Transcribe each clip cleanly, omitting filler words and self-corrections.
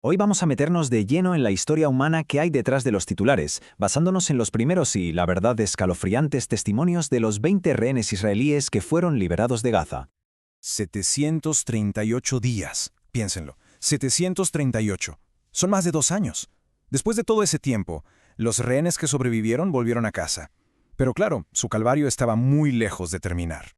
Hoy vamos a meternos de lleno en la historia humana que hay detrás de los titulares, basándonos en los primeros y, la verdad, escalofriantes testimonios de los 20 rehenes israelíes que fueron liberados de Gaza. 738 días. Piénsenlo. 738. Son más de 2 años. Después de todo ese tiempo, los rehenes que sobrevivieron volvieron a casa. Pero claro, su calvario estaba muy lejos de terminar.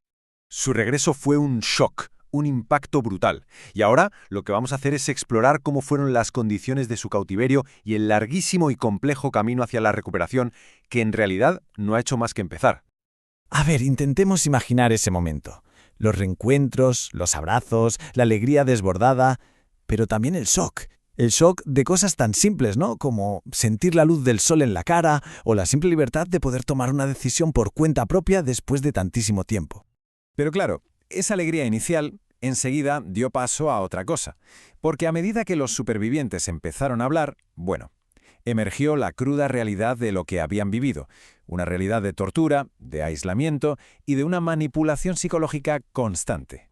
Su regreso fue un shock, un impacto brutal. Y ahora lo que vamos a hacer es explorar cómo fueron las condiciones de su cautiverio y el larguísimo y complejo camino hacia la recuperación, que en realidad no ha hecho más que empezar. A ver, intentemos imaginar ese momento. Los reencuentros, los abrazos, la alegría desbordada, pero también el shock. El shock de cosas tan simples, ¿no? Como sentir la luz del sol en la cara o la simple libertad de poder tomar una decisión por cuenta propia después de tantísimo tiempo. Pero claro, esa alegría inicial enseguida dio paso a otra cosa, porque a medida que los supervivientes empezaron a hablar, emergió la cruda realidad de lo que habían vivido, una realidad de tortura, de aislamiento y de una manipulación psicológica constante.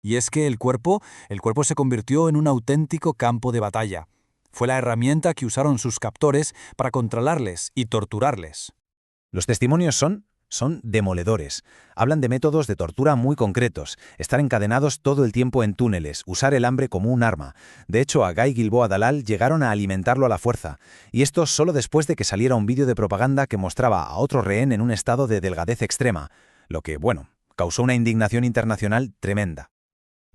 Y es que el cuerpo se convirtió en un auténtico campo de batalla. Fue la herramienta que usaron sus captores para controlarles y torturarles. Los testimonios son demoledores. Hablan de métodos de tortura muy concretos, estar encadenados todo el tiempo en túneles, usar el hambre como un arma. De hecho, a Guy Gilboa Dalal llegaron a alimentarlo a la fuerza, y esto solo después de que saliera un vídeo de propaganda que mostraba a otro rehén en un estado de delgadez extrema, lo que, causó una indignación internacional tremenda.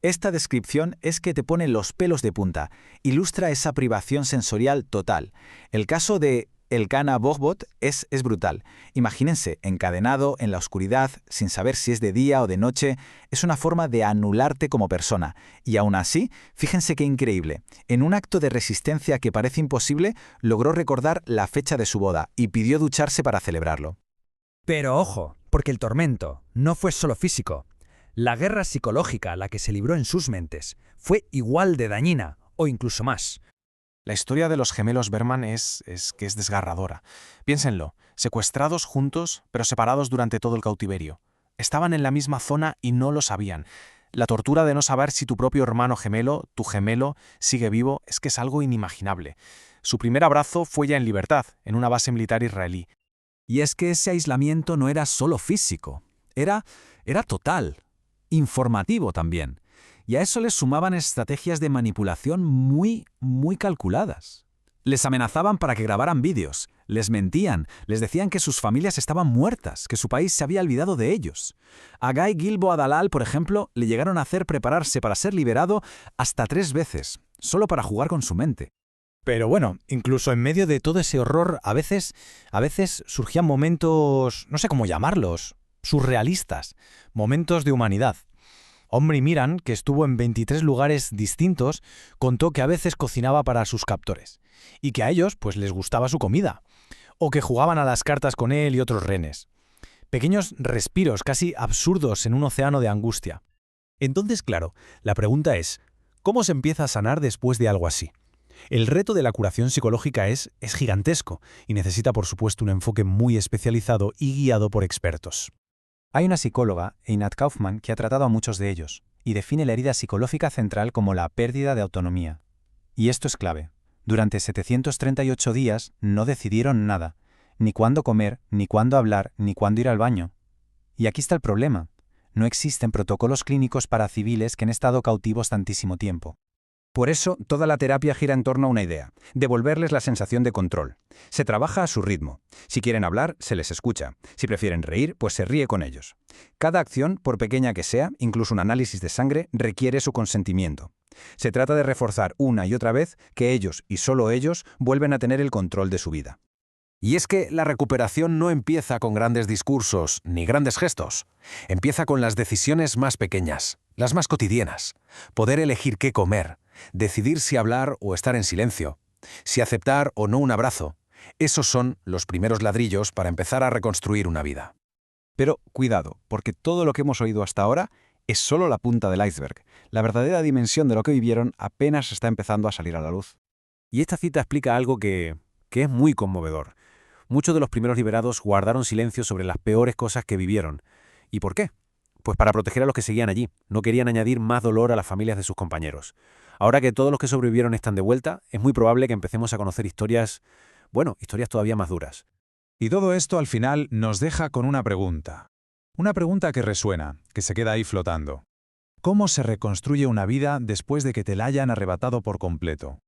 Esta descripción es que te pone los pelos de punta, ilustra esa privación sensorial total. El caso de Elkana Bogbot es brutal. Imagínense, encadenado en la oscuridad, sin saber si es de día o de noche, es una forma de anularte como persona. Y aún así, fíjense qué increíble. En un acto de resistencia que parece imposible, logró recordar la fecha de su boda y pidió ducharse para celebrarlo. Pero ojo, porque el tormento no fue solo físico. La guerra psicológica a la que se libró en sus mentes fue igual de dañina, o incluso más. La historia de los gemelos Berman es desgarradora. Piénsenlo, secuestrados juntos, pero separados durante todo el cautiverio. Estaban en la misma zona y no lo sabían. La tortura de no saber si tu propio hermano gemelo, tu gemelo, sigue vivo, es que es algo inimaginable. Su primer abrazo fue ya en libertad, en una base militar israelí. Y es que ese aislamiento no era solo físico, era total, informativo también. Y a eso les sumaban estrategias de manipulación muy calculadas. Les amenazaban para que grabaran vídeos, les mentían, les decían que sus familias estaban muertas, que su país se había olvidado de ellos. A Guy Gilboa Dalal, por ejemplo, le llegaron a hacer prepararse para ser liberado hasta 3 veces, solo para jugar con su mente. Pero incluso en medio de todo ese horror, a veces surgían momentos, no sé cómo llamarlos, surrealistas, momentos de humanidad. Omri Miran, que estuvo en 23 lugares distintos, contó que a veces cocinaba para sus captores, y que a ellos les gustaba su comida, o que jugaban a las cartas con él y otros rehenes. Pequeños respiros casi absurdos en un océano de angustia. Entonces, claro, la pregunta es, ¿cómo se empieza a sanar después de algo así? El reto de la curación psicológica es gigantesco y necesita, por supuesto, un enfoque muy especializado y guiado por expertos. Hay una psicóloga, Einat Kaufman, que ha tratado a muchos de ellos y define la herida psicológica central como la pérdida de autonomía. Y esto es clave. Durante 738 días no decidieron nada, ni cuándo comer, ni cuándo hablar, ni cuándo ir al baño. Y aquí está el problema. No existen protocolos clínicos para civiles que han estado cautivos tantísimo tiempo. Por eso, toda la terapia gira en torno a una idea: devolverles la sensación de control. Se trabaja a su ritmo. Si quieren hablar, se les escucha. Si prefieren reír, pues se ríe con ellos. Cada acción, por pequeña que sea, incluso un análisis de sangre, requiere su consentimiento. Se trata de reforzar una y otra vez que ellos, y solo ellos, vuelven a tener el control de su vida. Y es que la recuperación no empieza con grandes discursos ni grandes gestos. Empieza con las decisiones más pequeñas, las más cotidianas. Poder elegir qué comer, decidir si hablar o estar en silencio, si aceptar o no un abrazo. Esos son los primeros ladrillos para empezar a reconstruir una vida. Pero cuidado, porque todo lo que hemos oído hasta ahora es solo la punta del iceberg. La verdadera dimensión de lo que vivieron apenas está empezando a salir a la luz. Y esta cita explica algo que es muy conmovedor. Muchos de los primeros liberados guardaron silencio sobre las peores cosas que vivieron. ¿Y por qué? Pues para proteger a los que seguían allí. No querían añadir más dolor a las familias de sus compañeros. Ahora que todos los que sobrevivieron están de vuelta, es muy probable que empecemos a conocer historias, bueno, historias todavía más duras. Y todo esto al final nos deja con una pregunta. Una pregunta que resuena, que se queda ahí flotando. ¿Cómo se reconstruye una vida después de que te la hayan arrebatado por completo?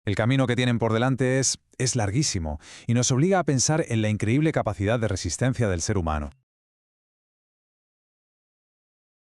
El camino que tienen por delante es larguísimo y nos obliga a pensar en la increíble capacidad de resistencia del ser humano.